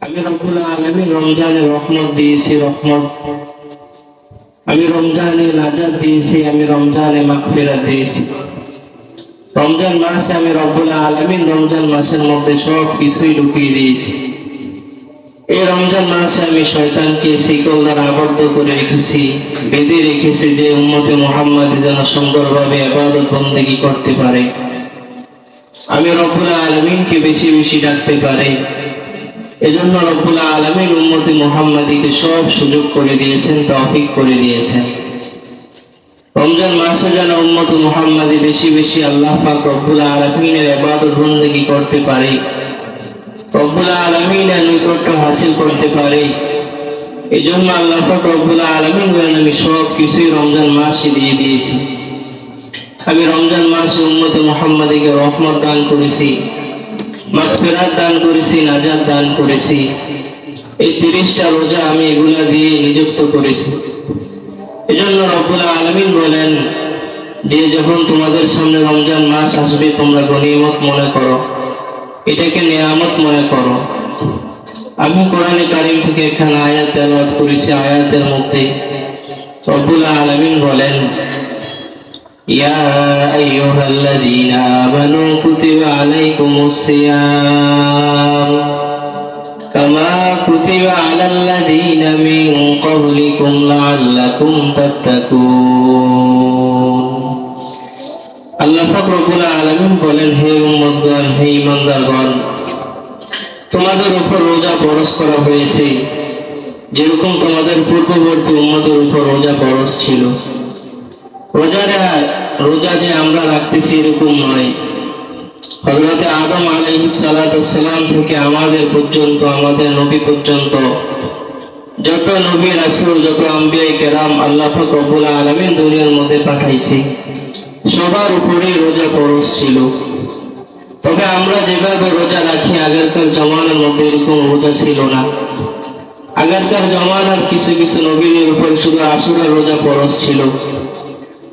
আমি রব্বুল আলামিন রমজানে রহমত দিয়েছি, রহমত। আমি রমজানে নাজাত দিয়েছি, আমি রমজানে মাগফিরাত দিয়েছি। রমজান মাসে আমি রব্বুল আলামিন রমজান মাসের মধ্যে সব কিছুই ঢুকিয়ে দিয়েছি। এই রমজান মাসে আমি শয়তানকে শিকল দ্বারা আবদ্ধ করে রেখেছি, বেঁধে রেখেছি, যে উম্মতে মুহাম্মাদি যেন সুন্দরভাবে ইবাদত বন্দেগী করতে পারে, আমি রব্বুল আলামিনকে বেশি বেশি ডাকতে পারে। এজন্য রব্বুল আলামিন উম্মতে মুহাম্মাদিকে সব সুযোগ করে দিয়েছেন, তৌফিক করে দিয়েছেন। রমজান মাসে যেন উম্মতে মুহাম্মাদি বেশি বেশি আল্লাহ পাক রব্বুল আলামিনের ইবাদত বন্দেগী করতে পারে, রব্বুল আলামিনের নৈকট্য হাসিল করতে পারে। এজন্য আল্লাহ পাক রব্বুল আলামিন বলেন, আমি সব কিছুই রমজান মাসে দিয়ে দিয়েছি। আমি রমজান মাসে উম্মতে মুহাম্মাদিকে রহমত দান করেছি, মাগফিরাত দান করেছি, নাজাত দান করেছি। এই 30টা রোজা আমি এগুলা দিয়ে নিযুক্ত করেছি। এজন্য রব্বুল আলামিন বলেন যে যখন তোমাদের সামনে রমজান মাস আসবে, তোমরা গনিমত মনে করো, এটাকে নিয়ামত মনে করো। আমি কোরআনে কারীম থেকে এখানে আয়াত তেলাওয়াত করেছি। আয়াতের মধ্যে রব্বুল আলামিন বলেন, ইয়া আইয়ুহাল্লাযীনা আমানু কুতিবা আলাইকুমুস সিয়াম কামা কুতিবা আলাল্লাযীনা মিন ক্বাবলিকুম লাআল্লাকুম তাত্তাকুন। আল্লাহ পাক রব্বুল আলামিন বলেন, হে উম্মতগণ, হে ঈমানদারগণ, তোমাদের উপর রোজা ফরজ করা হয়েছে যেরকম তোমাদের পূর্ববর্তী উম্মতের উপর রোজা ফরজ ছিল। রোজা যে আমরা রাখতেছি এরকম নয়। হযরতে আদম আলাইহিস সালাতু ওয়াস সালাম থেকে আমাদের পর্যন্ত, আমাদের নবী পর্যন্ত যত নবী রাসূল, যত আম্বিয়া কেরাম আল্লাহ পাক রব্বুল আলামিন দুনিয়ার মধ্যে পাঠাইছে, সবার উপরে রোজা ফরজ ছিল। তবে আমরা যেভাবে রোজা রাখি, আগেরকার জমানার মধ্যে এরকম রোজা ছিল না। আগেরকার জমানার কিছু কিছু নবীদের উপর শুধু আশুরার রোজা ফরজ ছিল,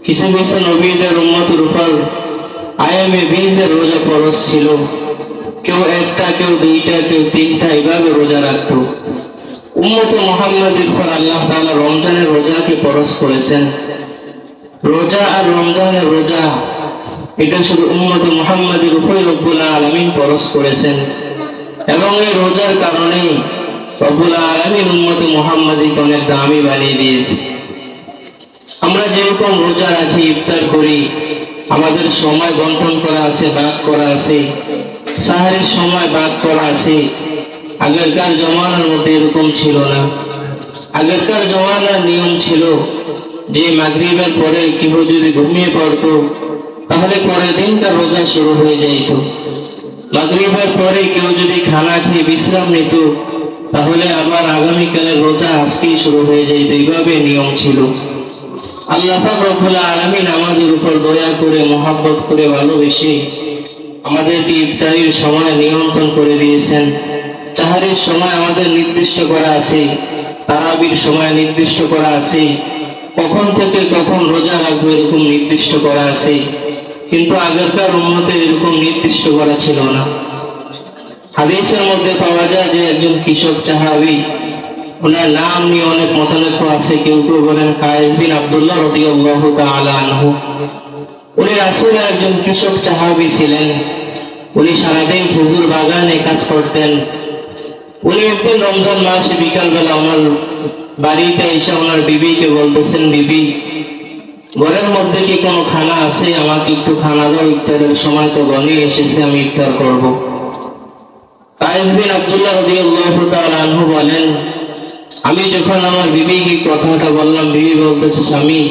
কিছু কিছু নবীদের উম্মতের উপর আয়ামে বীজের রোজা ফরজ ছিল। কেউ একটা, কেউ দুইটা, কেউ তিনটা, এইভাবে রোজা রাখতো। উম্মতে মুহাম্মাদের উপর আল্লাহ তাআলা রমজানের রোজাকে ফরজ করেছেন। রোজা আর রমজানের রোজা এটা শুধু উম্মতে মুহাম্মাদের উপর রব্বুল আলামিন ফরজ করেছেন, এবং এই রোজার কারণে রব্বুল আলামিন উম্মতে মুহাম্মাদিকে অনেক দামি বানিয়ে দিয়েছে। আমরা যেরকম রোজা রাখি, ইফতার করি, আমাদের সময় বন্টন করা আছে, ভাগ করা আছে, সাহারির সময় ভাগ করা আছে। আগেরকার জমানার মধ্যে এরকম ছিল না। আগেরকার জমানার নিয়ম ছিল যে মাগরিবের পরে কেউ যদি ঘুমিয়ে পড়তো, তাহলে পরের দিনকার রোজা শুরু হয়ে যাইত। মাগরিবের পরে কেউ যদি খানা খেয়ে বিশ্রাম নিত, তাহলে আবার আগামীকালের রোজা আজকেই শুরু হয়ে যাইত। এইভাবে নিয়ম ছিল। আল্লাহ পাক রব্বুল আলামিন আমাদের উপর দয়া করে, মহব্বত করে, ভালোবেসে আমাদেরকে ইফতারির সময় নিয়ন্ত্রণ করে দিয়েছেন। সাহারির সময় আমাদের নির্দিষ্ট করা আছে, তারাবির সময় নির্দিষ্ট করা আছে, কখন থেকে কখন রোজা রাখবো এরকম নির্দিষ্ট করা আছে। কিন্তু আগেরকার উম্মতে এরকম নির্দিষ্ট করা ছিল না। হাদিসের মধ্যে পাওয়া যায় যে একজন কৃষক সাহাবী, ওনার নাম নিয়ে অনেক মতানৈক্য আছে। কেউ কেউ বলেন কায়েস বিন আব্দুল্লাহ রাদিয়াল্লাহু তাআলা আনহু। উনি রাসূলের একজন কৃষক সাহাবী ছিলেন। উনি সারাদিন খেজুর বাগানে কাজ করতেন। উনি একদিন রমজান মাসে বিকালবেলা ওনার বাড়িতে এসে ওনার বিবিকে বলতেছেন, বিবি, ঘরের মধ্যে কি কোনো খানা আছে? আমাকে একটু খানা দাও, ইফতারের সময় তো ঘনিয়ে এসেছে, আমি ইফতার করব। কায়েস বিন আব্দুল্লাহ রাদিয়াল্লাহু তাআলা আনহু বলেন, আমি যখন আমার বিবিকে কথাটা বললাম, বিবি বলতেছে, স্বামী,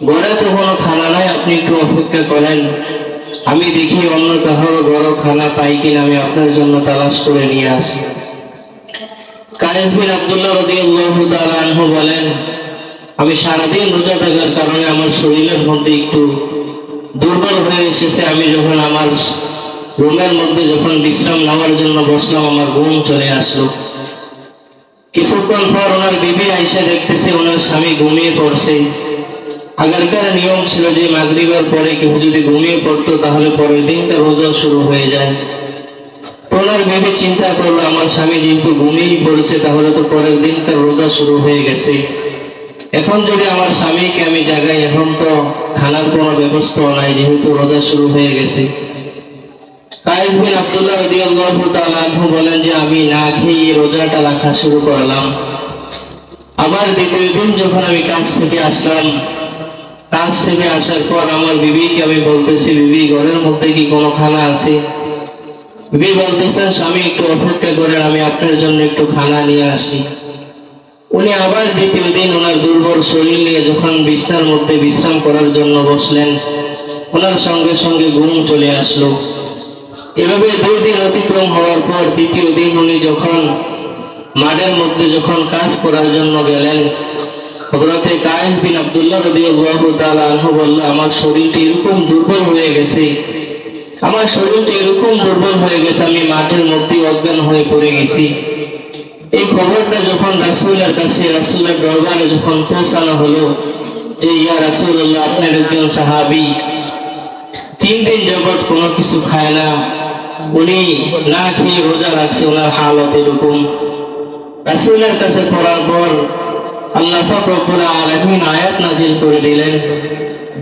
ঘরে তো কোনো খানা নাই, আপনি একটু অপেক্ষা করেন, আমি দেখি অন্য কারো বড় খানা পাই কিনা, আমি আপনার জন্য তালাশ করে নিয়ে আসি। কায়েস বিন আব্দুল্লাহ রাদিয়াল্লাহু তাআলা আনহু বলেন, আমি সারাদিন রোজা থাকার কারণে আমার শরীরের মধ্যে একটু দুর্বল হয়ে এসেছে। আমি যখন আমার রুমের মধ্যে যখন বিশ্রাম নেওয়ার জন্য বসলাম, আমার ঘুম চলে আসলো। কিছুক্ষণ পর ওনার বিবি আইসা দেখতেছে ওনার স্বামী ঘুমিয়ে পড়ছে। আগেরকার নিয়ম ছিল যে মাগরিবের পরে কেউ যদি ঘুমিয়ে পড়তো, তাহলে পরের দিনটা রোজা শুরু হয়ে যায়। তো ওনার বিবি চিন্তা করলো, আমার স্বামী যেহেতু ঘুমিয়েই পড়েছে, তাহলে তো পরের দিনকার রোজা শুরু হয়ে গেছে। এখন যদি আমার স্বামীকে আমি জাগাই, এখন তো খানার কোনো ব্যবস্থা নাই, যেহেতু রোজা শুরু হয়ে গেছে। কায়েস বিন আব্দুল্লাহ রাদিয়াল্লাহু তাআলা আনহু বলেন যে আমি না খেয়ে রোজাটা রাখা শুরু করলাম। আবার দ্বিতীয় দিন যখন আমি কাজ থেকে আসলাম, কাজ থেকে আসার পর আমার বিবিকে আমি বলতেছি, বিবি ঘরের মধ্যে কি কোনো খানা আছে? বিবি বলতেছেন, স্বামী একটু অপেক্ষা করেন, আমি আপনার জন্য একটু খানা নিয়ে আসি। উনি আবার দ্বিতীয় দিন ওনার দুর্বল শরীর নিয়ে যখন বিছানার মধ্যে বিশ্রাম করার জন্য বসলেন, ওনার সঙ্গে সঙ্গে ঘুম চলে আসলো। এভাবে 2 দিন অতিক্রম হওয়ার পর তৃতীয় দিন উনি যখন মাঠের মধ্যে যখন কাজ করার জন্য গেলেন, হযরতে কায়েস বিন আব্দুল্লাহ রাদিয়াল্লাহু তাআলা আনহু বলল, আমার শরীরটা এরকম দুর্বল হয়ে গেছে, আমার শরীরটা এরকম দুর্বল হয়ে গেছে, আমি মাঠের মধ্যে অজ্ঞান হয়ে পড়ে গেছি। এই খবরটা যখন রাসূলের কাছে, রাসূলের দরবারে যখন পৌঁছানো হলো যে ইয়া রাসূলুল্লাহ, আপনার একজন সাহাবী 3 দিন যাবত কোনো কিছু খায় না, উনি না খেয়ে রোজা রাখছে, ওনার হালত এরকম। রাসূলের কাছে পড়ার পর আল্লাহ পাক রব্বুল আলামিন আয়াত নাযিল করে দিলেন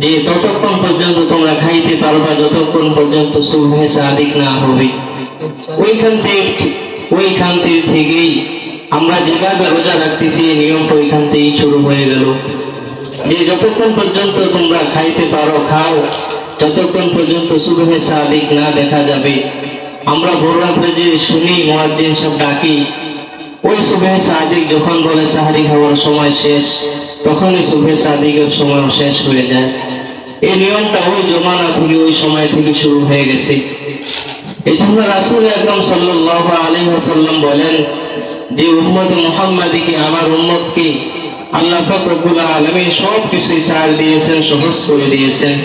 যে ততক্ষণ পর্যন্ত তোমরা খাইতে পারবা যতক্ষণ পর্যন্ত সুবহে সাদিক না হবে। ওইখান থেকেই আমরা যেভাবে রোজা রাখতেছি এই নিয়মটা ওইখান থেকেই শুরু হয়ে গেল যে যতক্ষণ পর্যন্ত তোমরা খাইতে পারো খাও, যতক্ষণ পর্যন্ত সুবহে সাদিক না দেখা যাবে। আমরা ভোর রাতে যে শুনি মুয়াজ্জিন সব ডাকি, ওই সুবহে সাদিক যখন বলে সাহারি খাওয়ার সময় শেষ, তখনই সুবহে সাদিকের সময় শেষ হয়ে যায়। এই নিয়মটা ওই জমানা থেকে, ওই সময় থেকে শুরু হয়ে গেছে। এই জন্য রাসূল আকরাম সাল্লাল্লাহু আলাইহি ওয়াসাল্লাম বলেন যে উম্মতে মুহাম্মাদীকে, আমার উম্মতকে আল্লাহ পাক রব্বুল আলামিন সব কিছুই ছাড় দিয়েছেন, সহজ করে দিয়েছেন।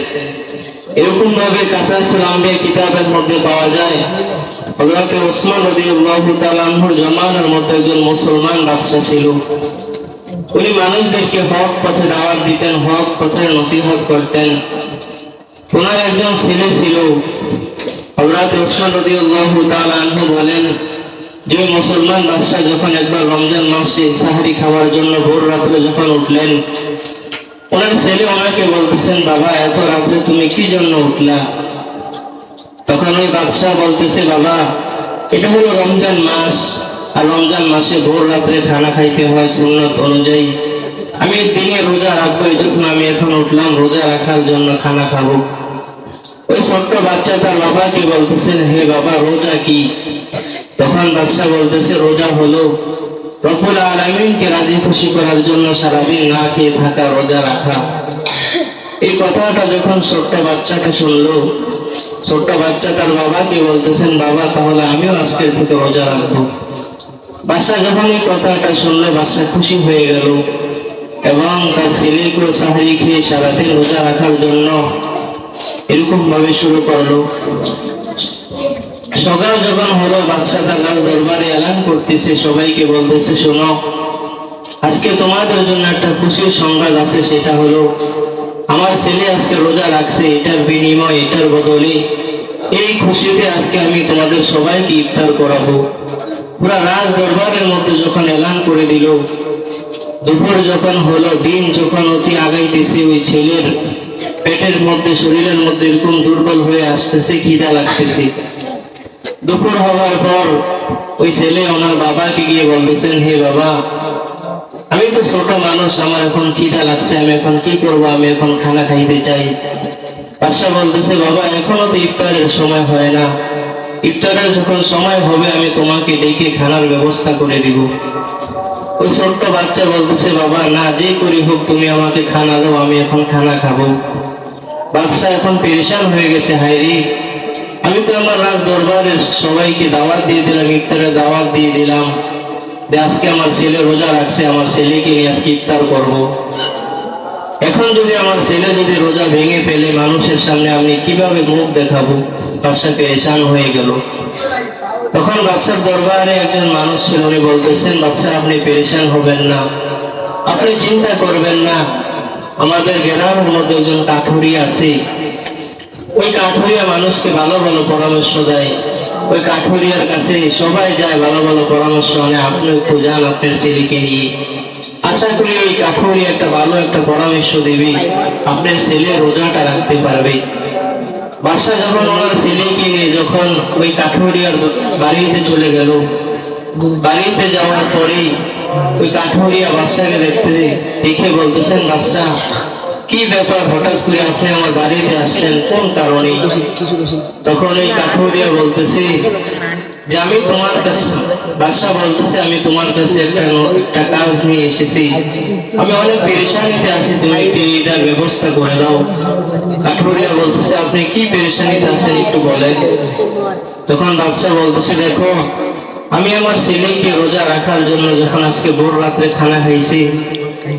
এরকম ভাবে কাসাসুল আম্বিয়া কিতাবের মধ্যে পাওয়া যায়, হযরত ওসমান রাদিয়াল্লাহু তাআলা আনহুর জামানার মধ্যে একজন মুসলমান বাদশা ছিল। উনি মানুষদেরকে হক পথে দাওয়াত দিতেন, হক পথে নসিহত করতেন। ওনার একজন ছেলে ছিল, হযরত ওসমান রাদিয়াল্লাহু তাআলা আনহু বলেন যে মুসলমান বাদশা যখন একবার রমজান মাসে সাহারি খাওয়ার জন্য ভোর রাতে যখন উঠলেন, ওনার ছেলে ওনাকে বলতেছেন, বাবা এত রাতে তুমি কি জন্য উঠলা? তখন ওই বাদশা বলতেছে, বাবা এটা হলো রমজান মাস, আর রমজান মাসে ভোর রাতে খানা খাইতে হয় সুন্নত অনুযায়ী। আমি দিনে রোজা রাখবো, এই জন্য আমি এখন উঠলাম রোজা রাখার জন্য, খানা খাবো। ওই ছোট্ট বাচ্চা তার বাবাকে বলতেছেন, হে বাবা রোজা কি? তখন বাদশা বলতেছে, রোজা হলো রব্বুল আলামিনকে রাজি খুশি করার জন্য সারাদিন না খেয়ে থাকা, রোজা রাখা। এই কথাটা যখন ছোট্ট বাচ্চাটা শুনলো, ছোট্ট বাচ্চা তার বাবাকে বলতেছেন, বাবা তাহলে আমিও আজকের থেকে রোজা রাখবো। বাদশা যখন এই কথাটা শুনলো, বাদশা খুশি হয়ে গেল এবং তার ছেলেকে সাহারি খেয়ে সারাদিন রোজা রাখার জন্য এরকম ভাবে শুরু করলো। সকাল যখন হলো, বাদশা তার রাজ দরবারে এলান করতেছে, সবাইকে বলতেছে, শোনো আজকে তোমাদের জন্য একটা খুশির সংবাদ আছে, সেটা হলো আমার ছেলে আজকে রোজা রাখছে, এটার বিনিময়, এটার বদলে এই খুশিতে আজকে আমি তোমাদের সবাইকে ইফতার করাবো। পুরা রাজ দরবারের মধ্যে যখন এলান করে দিল, দুপুর যখন হলো, দিন যখন অতি আগাইতেছে, ওই ছেলের পেটের মধ্যে, শরীরের মধ্যে এরকম দুর্বল হয়ে আসতেছে, খিদা লাগতেছে। দুপুর হওয়ার পর ওই ছেলে ওনার বাবাকে গিয়ে বলতেছেন, হে বাবা আমি তো ছোট মানুষ, আমার এখন খিদা লাগছে, আমি এখন কি করবো, আমি এখন খানা খাইতে চাই। বাদশা বলতেছে, বাবা এখনো তো ইফতারের সময় হয় না, ইফতারের যখন সময় হবে আমি তোমাকে ডেকে খানার ব্যবস্থা করে দিব। ওই ছোট্ট বাচ্চা বলতেছে, বাবা না, যে করি হোক তুমি আমাকে খানা দাও, আমি এখন খানা খাবো। বাদশা এখন পেরেশান হয়ে গেছে, হায়রে আমি তো আমার রাজ দরবারের সবাইকে দাওয়াত দিয়ে দিলাম, ইফতারের দাওয়াত দিয়ে দিলাম, আজকে আমার ছেলে রোজা রাখছে, আমার ছেলেকে নিয়ে আজকে ইফতার করবো। এখন যদি আমার ছেলে যদি রোজা ভেঙে ফেলে, মানুষের সামনে আমি কিভাবে মুখ দেখাবো? বাদশা পেরেশান হয়ে গেল। তখন বাদশার দরবারে একজন মানুষ ছিল, উনি বলতেছেন, বাদশা আপনি পেরেশান হবেন না, আপনি চিন্তা করবেন না, আমাদের গ্রামের মধ্যে একজন কাঠুরি আছে, ওই কাঠুরিয়া মানুষকে ভালো ভালো পরামর্শ দেয়। ওই কাঠুরিয়ার কাছে সবাই যায় ভালো ভালো পরামর্শ মানে আপনি একটু যান আপনার ছেলেকে নিয়ে, আশা করি ওই কাঠুরিয়া একটা ভালো একটা পরামর্শ দিবে, আপনার ছেলে রোজাটা রাখতে পারবে। বাদশা যখন ওনার ছেলেকে নিয়ে যখন ওই কাঠুরিয়ার বাড়িতে চলে গেল, বাড়িতে যাওয়ার পরেই ওই কাঠুরিয়া বাদশাকে দেখে বলতেছেন, বাদশা কি ব্যাপার, হঠাৎ করে আপনি আমার বাড়িতে আসলেন, কোন কারণে? তখন ওই কাঠুরিয়া বলতেছে যে আমি তোমার কাছে, বাদশা বলতেছে আমি তোমার কাছে একটা কাজ নিয়ে এসেছি, আমি অনেক পেরেশানিতে আছি, তুমি একটু এটার ব্যবস্থা করে দাও। কাঠুরিয়া বলতেছে আপনি কি পেরেশানিতে আছেন একটু বলেন। তখন বাদশা বলতেছে দেখো, আমি আমার ছেলেকে রোজা রাখার জন্য যখন আজকে ভোর রাত্রে খানা খাইছি,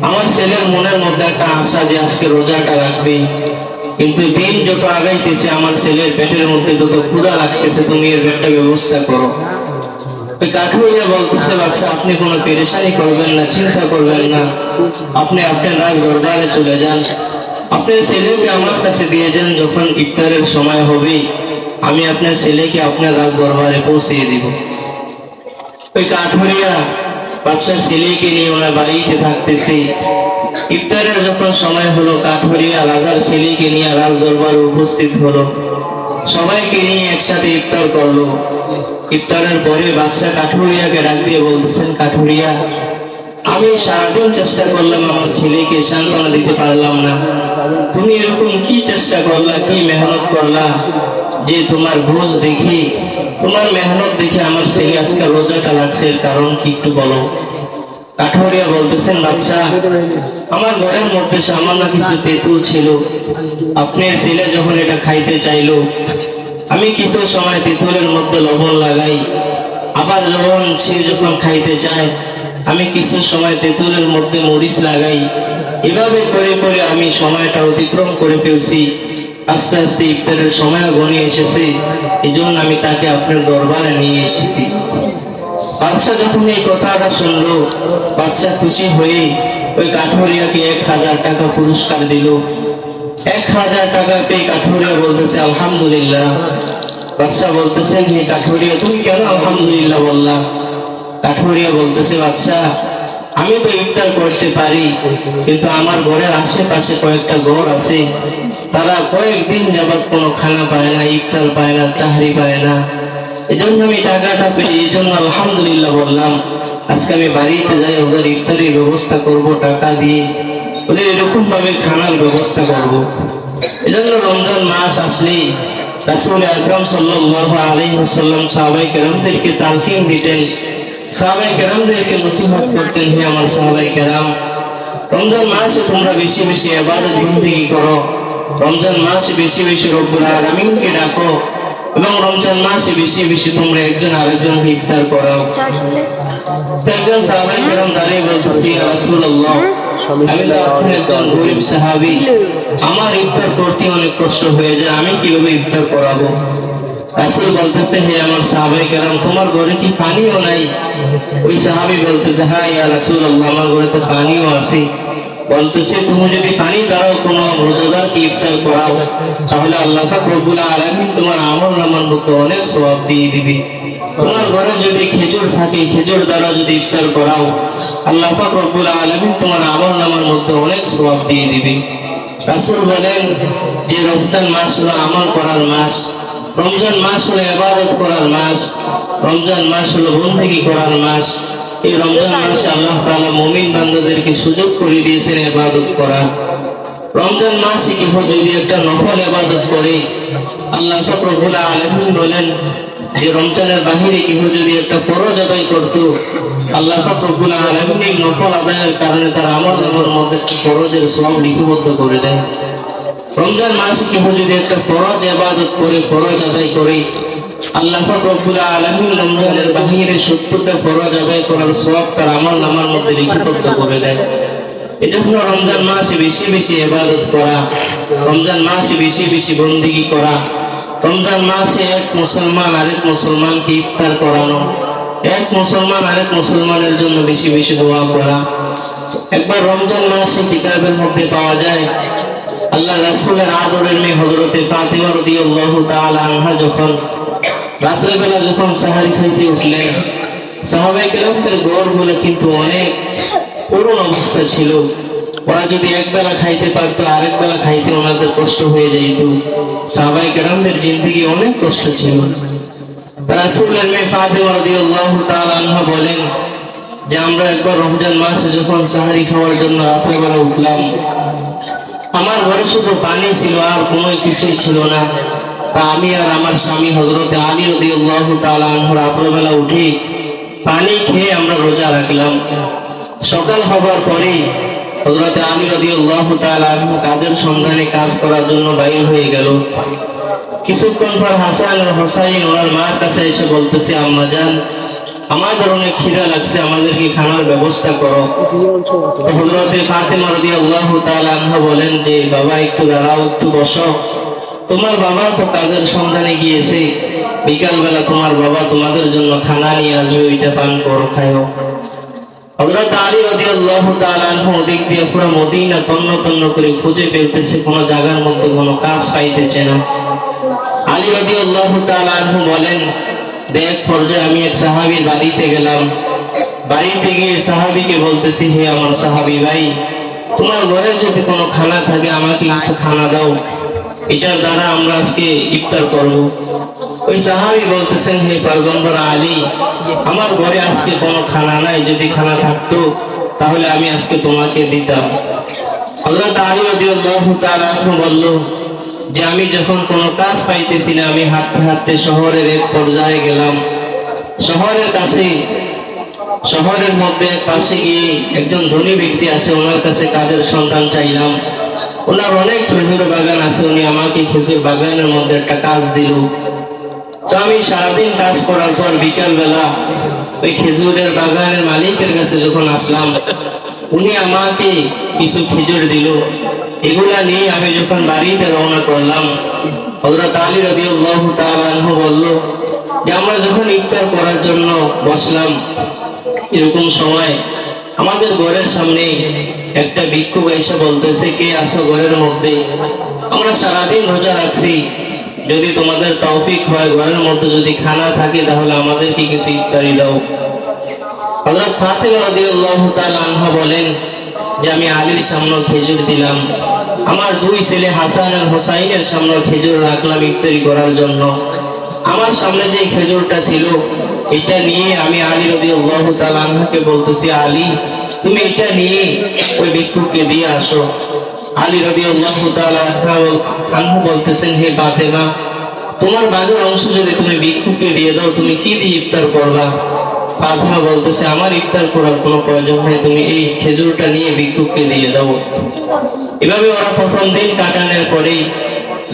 আমার ছেলের মনের মধ্যে একটা আশা যে আজকে রোজাটা রাখবে, কিন্তু দিন যত আগাইতেছে আমার ছেলের পেটের মধ্যে যত ক্ষুধা লাগতেছে, তুমি এর একটা ব্যবস্থা করো। ওই কাঠুরিয়া বলতেছে বাচ্চা আপনি কোনো পেরেশানি করবেন না, চিন্তা করবেন না, আপনি আপনার রাজ দরবারে চলে যান, আপনার ছেলেকে আমার কাছে দিয়ে যান, যখন ইফতারের সময় হবে আমি আপনার ছেলেকে আপনার রাজ দরবারে পৌঁছিয়ে দিব। ওই কাঠুরিয়া বাদশার ছেলেকে নিয়ে ওনার বাড়িতে থাকতেছে। ইফতারের যখন সময় হলো, কাঠুরিয়া রাজার ছেলেকে নিয়ে রাজ দরবারে উপস্থিত হলো, সবাইকে নিয়ে একসাথে ইফতার করলো। ইফতারের পরে বাদশা কাঠুরিয়াকে ডাক দিয়ে বলতেছেন, কাঠুরিয়া আমি সারাদিন চেষ্টা করলাম আমার ছেলেকে সান্ত্বনা দিতে পারলাম না, তুমি এরকম কি চেষ্টা করলা, কি মেহনত করলা যে তোমার ভোজ দেখি, তোমার মেহনত দেখে আমার ছেলে আজকে রোজাটা লাগছে, এর কারণ কি একটু বলো। কাঠুরিয়া বলতেছেন বাদশা আমার ঘরের মধ্যে সামান্য কিছু তেঁতুল ছিল, আপনার ছেলে যখন এটা খাইতে চাইলো, আমি কিছু সময় তেঁতুলের মধ্যে লবণ লাগাই, আবার যখন খাইতে চায় আমি কিছু সময় তেঁতুলের মধ্যে মরিচ লাগাই, এভাবে করে করে আমি সময়টা অতিক্রম করে ফেলছি, আস্তে আস্তে ইফতারের সময় ঘনিয়ে এসেছে, এই জন্য আমি তাকে আপনার দরবারে নিয়ে এসেছি। বাদশা যখন এই কথাটা শুনলো, বাদশা খুশি হয়ে ওই কাঠুরিয়াকে 1000 টাকা পুরস্কার দিল। 1000 টাকা পেয়ে কাঠুরিয়া বলতেছে আলহামদুলিল্লাহ। বাদশা বলতেছে হে কাঠুরিয়া তুমি কেন আলহামদুলিল্লাহ বললা? কাঠুরিয়া বলতেছে বাদশা আমি তো ইফতার করতে পারি, কিন্তু আমার ঘরের আশেপাশে কয়েকটা ঘর আছে, তারা কয়েকদিন যাবৎ কোনো খানা পায় না, ইফতার পায় না, তাহরি পায় না, এজন্য আমি টাকাটা পেয়ে এই জন্য আলহামদুলিল্লাহ বললাম। আজকে আমি বাড়িতে যাই ওদের ইফতারির ব্যবস্থা করব, টাকা দিয়ে ওদের এরকম ভাবে খানার ব্যবস্থা করব। এজন্য রমজান মাস আসলেই রাসূল আকরাম সাল্লাল্লাহু আলাইহি ওয়াসাল্লাম সাহাবায়ে কেরামদেরকে তালকিন দিতেন, সাহাবায়ে কেরামদেরকে নসিহত করতেন, হে আমার সাহাবায়ে কেরাম রমজান মাসে তোমরা বেশি বেশি ইবাদত বন্দেগী করো, রমজান মাসে বেশি বেশি রব্বুল আলামিনকে ডাকো, এবং রমজান মাসে বেশি বেশি তোমরা একজন আরেকজনকে ইফতার করাও। একজন সাহাবায়ে কেরাম দাঁড়িয়ে বলতেছে ইয়া রাসূলুল্লাহ আমি তো আপনার একজন গরীব সাহাবী, আমার ইফতার করতে অনেক কষ্ট হয়ে যায়, আমি কিভাবে ইফতার করাবো? রাসূল বলতেছে হে আমার সাহাবায়ে কেরাম তোমার ঘরে কি পানিও নাই? ওই সাহাবী বলতেছে হ্যাঁ ইয়া রাসূলুল্লাহ আমার ঘরে তো পানিও আছে। বলতেছে তুমি যদি পানি দাও কোন রোজাদারকে ইফতার করাও, তাহলে আল্লাহ পাক রব্বুল আলামিন তোমার আমলনামার মধ্যে অনেক সওয়াব দিয়ে দিবে। তোমার ঘরে যদি খেজুর থাকে, খেজুর দ্বারা যদি ইফতার করাও, আল্লাহ পাক রব্বুল আলামিন তোমার আমলনামার মধ্যে অনেক সওয়াব দিয়ে দিবে। রাসূল বলেন যে রমজান মাস হলো আমল করার মাস, রমজান মাস হলো ইবাদত করার মাস, রমজান মাস হলো বন্দেগী করার মাস। এই রমজান মাসে আল্লাহ তাআলা মুমিন বান্দাদেরকে সুযোগ করে দিয়েছেন ইবাদত করার। রমজান মাসে কেউ যদি একটা নফল ইবাদত করে, আল্লাহ পাক রব্বুল আলামিন বলেন যে রমজানের বাহিরে কেউ যদি একটা ফরজ আদায় করত, আল্লাহ পাক রব্বুল আলামিন এই নফল আদায়ের কারণে তার আমলনামার মধ্যে ফরজের সওয়াব লিপিবদ্ধ করে দেন। রমজান মাসে কেউ যদি একটা ফরজ ইবাদত করে, ফরজ আদায় করে, আল্লাহ পাক রব্বুল আলামিন রমজানের বাহিরে 70টা ফরজ আদায় করার সওয়াব তার আমলনামার মধ্যে লিপিবদ্ধ করে দেন। এটা হলো রমজান মাসে বেশি বেশি ইবাদত করা, রমজান মাসে বেশি বেশি বন্দেগী করা, রমজান মাসে এক মুসলমান আরেক মুসলমানকে ইফতার করানো, এক মুসলমান আরেক মুসলমানের জন্য বেশি বেশি দোয়া করা। একবার রমজান মাসে কিতাবের মধ্যে পাওয়া যায় আল্লাহ রাসূলের আদরের মেয়ে হযরতে ফাতিমা রাদিয়াল্লাহু তাআলা আনহা যখন রাত্রেবেলা যখন সাহারি খাইতে উঠলেন, সাহাবায়ে কেরামদের ঘরগুলো কিন্তু অনেক করুণ অবস্থা ছিল। ওরা যদি একবেলা খাইতে পারতো, আরেক বেলা খাইতে ওনাদের কষ্ট হয়ে যেত। সাহাবায়ে কেরামদের জিন্দেগি অনেক কষ্ট ছিল। রাসূলের মেয়ে ফাতিমা রাদিয়াল্লাহু তাআলা আনহা বলেন যে আমরা একবার রমজান মাসে যখন সাহারি খাওয়ার জন্য রাত্রেবেলা উঠলাম, আমার ঘরে শুধু পানি ছিল, আর কোনো কিছুই ছিল না। তা আমি আর আমার স্বামী হযরতে আলী রাদিয়াল্লাহু তাআলা আনহু রাত্রেবেলা উঠে পানি খেয়ে আমরা রোজা রাখলাম। সকাল হবার পরেই হযরতে আলী রাদিয়াল্লাহু তাআলা আনহু কাজের সন্ধানে কাজ করার জন্য বাইর হয়ে গেল। কিছুক্ষণ পর হাসান আর হোসাইন ওনার মার কাছে এসে বলতেছে, আম্মা জান, আমাদের অনেক খিদা লাগছে, আমাদেরকে খানার ব্যবস্থা করো। তো হযরতে ফাতিমা রাদিয়াল্লাহু তাআলা আনহা বলেন যে বাবা একটু দাঁড়াও, একটু বসো, তোমার বাবা তো কাজের সন্ধানে গিয়েছে, বিকাল বেলা তোমার বাবা তোমাদের জন্য খানা নিয়ে আসবে, ওইটা পান করো, খাও। হযরত আলী রাদিয়াল্লাহু তাআলা আনহু ওদিক দিয়ে পুরো মদিনা তন্ন তন্ন করে খুঁজে ফেলতেছে, কোনো জায়গার মধ্যে কোনো কাজ পাইতেছে না। আলী রাদিয়াল্লাহু তাআলা আনহু বলেন, দেখ পর্যায়ে আমি এক সাহাবীর বাড়িতে গেলাম। বাড়িতে গিয়ে সাহাবীকে বলতেছি, হে আমার সাহাবী ভাই, তোমার ঘরে যদি কোনো খানা থাকে আমাকে কিছু খানা দাও, এটার দ্বারা আমরা আজকে ইফতার করব। ওই সাহাবী বলতেছেন, হে পয়গম্বর আলী, আমার ঘরে আজকে কোনো খানা নাই, যদি খানা থাকতো তাহলে আমি আজকে তোমাকে দিতাম। হযরত আলী রাদিয়াল্লাহু তাআলা আনহু বলল যে আমি যখন কোনো কাজ পাইতেছি না, আমি হাঁটতে হাঁটতে শহরের এক পর্যায়ে গেলাম। শহরের মধ্যে পাশে গিয়ে একজন ধনী ব্যক্তি আছে, ওনার কাছে কাজের সন্ধান চাইলাম। ওনার অনেক খেজুর বাগান আছে, উনি আমাকে খেজুর বাগানের মধ্যে একটা কাজ দিল। তো আমি সারাদিন কাজ করার পর বিকাল বেলা ওই খেজুরের বাগানের মালিকের কাছে যখন আসলাম, উনি আমাকে কিছু খেজুর দিল। এগুলা নিয়ে আমি যখন বাড়িতে রওনা করলাম, হযরত আলী রাদিয়াল্লাহু তাআলা আনহু বলল যে আমরা যখন ইফতার করার জন্য বসলাম, এরকম সময় আমাদের ঘরের সামনে একটা ভিক্ষুক এসে বলতেছে, কে আসো ঘরের মধ্যে? আমরা সারাদিন রোজা রাখছি, যদি তোমাদের তৌফিক হয়, ঘরের মধ্যে যদি খানা থাকে তাহলে আমাদেরকে কিছু ইফতারি দাও। হযরত ফাতিমা রাদিয়াল্লাহু তাআলা আনহা বলেন যে আমি আলীর সামনে খেজুর দিলাম, আমার দুই ছেলে হাসান আর হোসাইনের সামনে খেজুর রাখলাম ইফতারি করার জন্য। আমার সামনে যে খেজুরটা ছিল, এটা নিয়ে আমি আলী রাদিয়াল্লাহু তাআলা আনহাকে বলতেছি, আলী তুমি এটা নিয়ে ওই ভিক্ষুককে দিয়ে আসো। আলী রাদিয়াল্লাহু তাআলা আনহু বলতেছেন, হে ফাতেমা, তোমার বাগের অংশ যদি তুমি ভিক্ষুককে দিয়ে দাও, তুমি কি দিয়ে ইফতার করবা? ফাতেমা বলতেছে, আমার ইফতার করার কোনো প্রয়োজন নেই, তুমি এই খেজুরটা নিয়ে ভিক্ষুককে দিয়ে দাও। এভাবে ওরা প্রথম দিন কাটানোর পরেই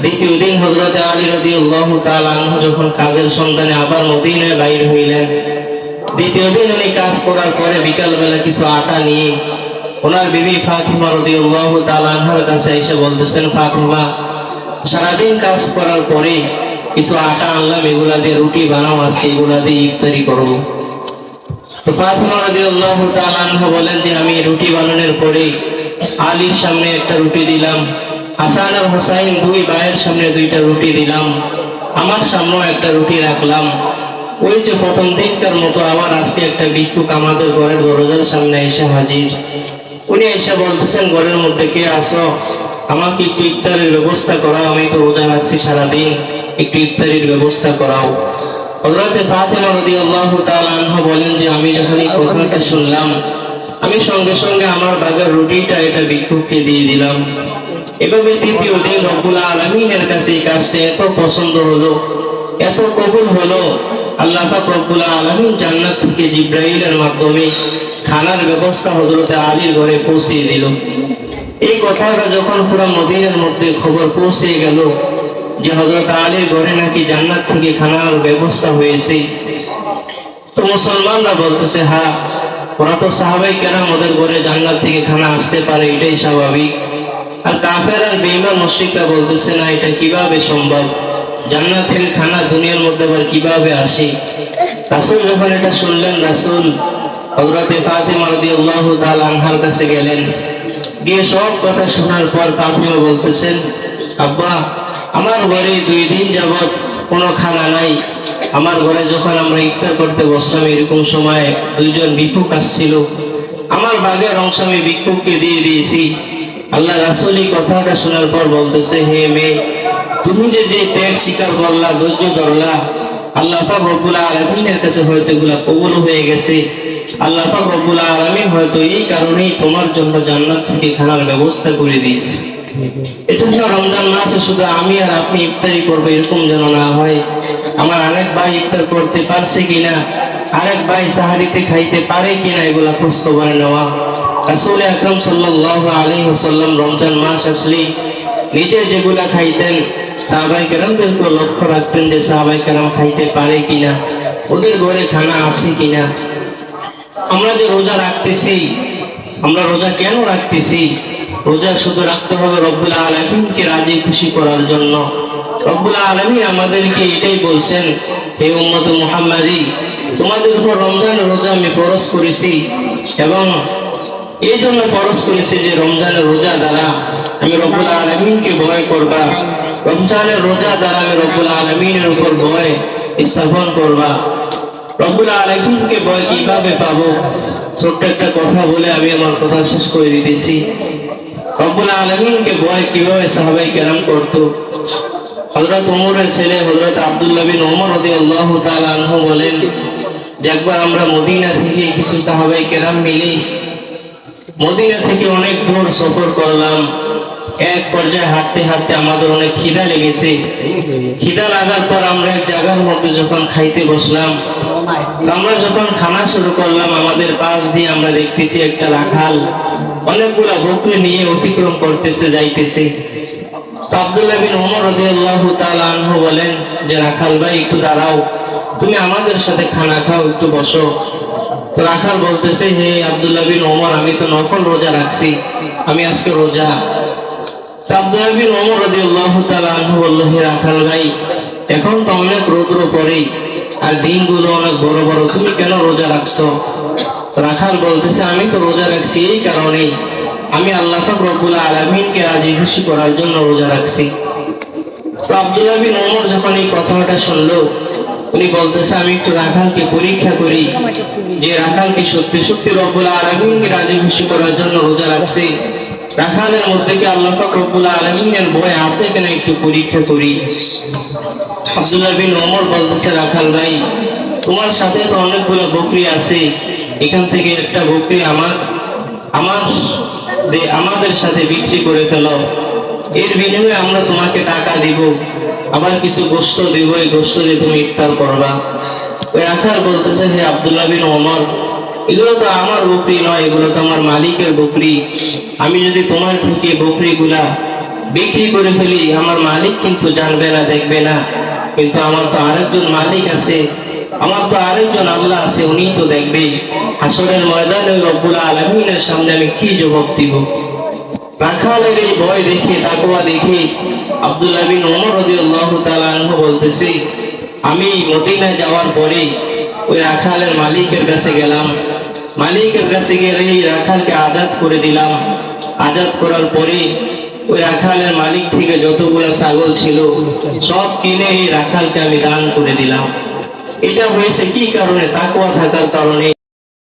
দ্বিতীয় দিন হযরতে আলী রাদিয়াল্লাহু তাআলা আনহু যখন কাজের সন্ধানে আবার মদিনায় বাইর হইলেন, দ্বিতীয় দিন উনি কাজ করার পরে বিকাল বেলা কিছু আটা নিয়ে ওনার বিবি ফাতিমা রাদিয়াল্লাহু তাআলা আনহার কাছে এসে বলতেছেন, ফাতিমা, সারাদিন কাজ করার পরে কিছু আটা আনলাম, এগুলা দিয়ে রুটি বানাও, আজকে এগুলা দিয়ে ইফতারি করবো। তো ফাতিমা রাদিয়াল্লাহু তাআলা আনহা বলেন যে আমি রুটি বানানোর পরে আলীর সামনে একটা রুটি দিলাম, হাসান আর হোসাইন দুই ভাইয়ের সামনে দুইটা রুটি দিলাম, আমার সামনেও একটা রুটি রাখলাম। ওই যে প্রথম দিনকার মতো আবার আজকে একটা ভিক্ষুক আমাদের ঘরের দরজার সামনে এসে হাজির। উনি এসে বলতেছেন, ঘরের মধ্যে কে আসো, আমাকে একটু ইফতারের ব্যবস্থা করাও, আমি তো রোজা রাখছি সারাদিন, একটু ইফতারির ব্যবস্থা করাও। হযরতে ফাতিমা রাদিয়াল্লাহু তাআলা আনহা বলেন যে আমি যখন এই কথাটা শুনলাম, আমি সঙ্গে সঙ্গে আমার বাগের রুটিটা এটা ভিক্ষুককে দিয়ে দিলাম। এভাবে তৃতীয় দিন রব্বুল আলামিনের কাছে এই কাজটা এত পছন্দ হলো, এত কবুল হলো, আল্লাহ পাক রব্বুল আলামিন জান্নাত থেকে জিবরাইলের মাধ্যমে খানার ব্যবস্থা হযরতে আলীর ঘরে পৌঁছিয়ে দিল। এই কথাটা যখন পুরো মদিনার মধ্যে খবর পৌঁছে গেল যে হযরত আলীর ঘরে নাকি জান্নাত থেকে খানার ব্যবস্থা হয়েছে, তো মুসলমানরা বলতেছে, হ্যাঁ, ওরা তো সাহাবায়ে কেরাম, ওদের ঘরে জান্নাত থেকে খানা আসতে পারে, এটাই স্বাভাবিক। আর কাফের আর বেঈমান মুশরিকরা বলতেছে, না, এটা কিভাবে সম্ভব, জান্নাত থেকে খানা দুনিয়ার মধ্যে আবার কিভাবে আসে? রাসূল যখন এটা শুনলেন, রাসূল হযরতে ফাতিমা রাদিয়াল্লাহু তাআলা আনহার কাছে গেলেন। গিয়ে সব কথা শোনার পর কাকিমা বলতেছেন, আব্বা আমার ঘরে 2 দিন যাবত কোনো খানা নাই। আমার ঘরে যখন আমরা ইফতার করতে বসলাম এরকম সময় 2 জন ভিক্ষুক আসছিল, আমার বাগের অংশ আমি ভিক্ষুককে দিয়ে দিয়েছি। আল্লাহ রাসূল এই কথাটা শোনার পর বলতেছে, হে মেয়ে, তুমি যে ত্যাগ স্বীকার করলা, ধৈর্য ধরলা, আল্লাহ পাক রব্বুল আলামিনের কাছে হয়তো এগুলা কবুল হয়ে গেছে। আল্লাহ পাক রব্বুল আলামিন হয়তো এই কারণেই তোমার জন্য জান্নাত থেকে খানার ব্যবস্থা করে দিয়েছে। এজন্য রমজান মাসে শুধু আমি আর আপনি ইফতারি করবো এরকম যেন না হয়। আমার আরেক ভাই ইফতার করতে পারছে কিনা, আরেক ভাই সাহারিতে খাইতে পারে কিনা, এগুলা খোঁজ খবর নেওয়া। রাসূল আকরাম সাল্লাল্লাহু আলাইহি ওয়াসাল্লাম রমজান মাস আসলে নিজে যেগুলা খাইতেন সাহাবায়ে কেরামদেরকে লক্ষ্য রাখতেন যে সাহাবায়ে কেরাম খাইতে পারে কিনা, ওদের ঘরে খানা আছে কিনা। আমরা যে রোজা রাখতেছি, আমরা রোজা কেন রাখতেছি? রোজা শুধু রাখতে হবে রব্বুল আলামিনকে রাজি খুশি করার জন্য। রব্বুল আলামিন আমাদেরকে এটাই বলছেন, হে উম্মত মুহাম্মাদি, তোমাদের উপর রমজানের রোজা আমি ফরজ করেছি, এবং এই জন্য ফরজ করেছি যে রমজানের রোজা দ্বারা আমি রব্বুল আলামিনকে ভয় করবা, রমজানের রোজা দ্বারা আমি রব্বুল আলামিনের উপর ভয় স্থাপন করবা। রব্বুল আলামিনকে ভয় কিভাবে পাবো? ছোট্ট একটা কথা বলে আমি আমার কথা শেষ করে দিতেছি। রব্বুল আলামিনকে ভয় কিভাবে সাহাবায়ে কেরাম করতো? হযরত ওমরের ছেলে হযরত আব্দুল্লাহ বিন ওমর রাদিয়াল্লাহু তাআলা আনহু বলেন যে একবার আমরা মদিনা থেকে কিছু সাহাবায়ে কেরাম মিলে মদিনা থেকে অনেক দূর সফর করলাম। এক পর্যায়ে হাঁটতে হাঁটতে আমাদের অনেক খিদা লেগেছে। খিদা লাগার পর আমরা এক জায়গার মধ্যে যখন খাইতে বসলাম, আমরা যখন খানা শুরু করলাম, আমাদের পাশ দিয়ে আমরা দেখতেছি একটা রাখাল অনেকগুলা বকরি নিয়ে অতিক্রম করতেছে, যাইতেছে। তো আব্দুল্লাহ বিন ওমর রাদিয়াল্লাহু তাআলা আনহু বলেন যে রাখাল ভাই একটু দাঁড়াও, তুমি আমাদের সাথে খানা খাও, একটু বসো। তো রাখাল বলতেছে, হে আব্দুল্লাহ বিন ওমর, আমি তো নফল রোজা রাখছি, আমি আজকে রোজা। তো আব্দুল্লাহ বিন ওমর রাদিয়াল্লাহু তাআলা আনহু বলল, হে রাখাল ভাই, এখন তো অনেক রৌদ্র পড়ে আর দিনগুলো অনেক বড় বড়, তুমি কেন রোজা রাখছো? তো রাখাল বলতেছে, আমি তো রোজা রাখছি এই কারণেই, আমি আল্লাহ পাক রব্বুল আলামিনকে রাজি খুশি করার জন্য রোজা রাখছি। তো আব্দুল্লাহ বিন ওমর যখন এই কথাটা শুনলো, উনি বলতেছে, আমি একটু রাখালকে পরীক্ষা করি যে রাখাল কি সত্যি সত্যি রব্বুল আলামিনকে রাজি খুশি করার জন্য রোজা রাখছে, রাখালের মধ্যে কি আল্লাহ পাক রব্বুল আলামিনের ভয় আছে কিনা একটু পরীক্ষা করি। আব্দুল্লাহ বিন ওমর বলতেছে, রাখাল ভাই, তোমার সাথে তো অনেকগুলো বকরি আছে, এখান থেকে একটা বকরি আমাদের সাথে বিক্রি করে ফেলো, এর বিনিময়ে আমরা তোমাকে টাকা দিব, আবার কিছু গোশত দিব, এই গোশত দিয়ে তুমি ইফতার করবা। ওই রাখাল বলতেছে, হে আব্দুল্লাহ বিন ওমর, এগুলো তো আমার বকরি নয়, এগুলো তো আমার মালিকের বকরি। আমি যদি তোমার থেকে বকরিগুলা বিক্রি করে ফেলি, আমার মালিক কিন্তু জানবে না, দেখবে না, কিন্তু আমার তো আরেকজন মালিক আছে, আমার তো আরেকজন আল্লাহ আছে, উনি তো দেখবে। হাসরের ময়দানে রব্বুল আলামিনের সামনে আমি কি জবাব দিব? রাখালের এই ভয় দেখে, তাকওয়া দেখে আব্দুল্লাহ বিন ওমর রাদিয়াল্লাহু তাআলা আনহু বলতেছে, আমি মদিনায় যাওয়ার পরে ওই রাখালের মালিকের কাছে গেলাম, মালিকের কাছে গিয়ে এই রাখালকে আজাদ করে দিলাম। আজাদ করার পরে ওই রাখালের মালিক থেকে যতগুলো ছাগল ছিল সব কিনে এই রাখালকে আমি দান করে দিলাম। এটা হয়েছে কি কারণে? তাকওয়া থাকার কারণে।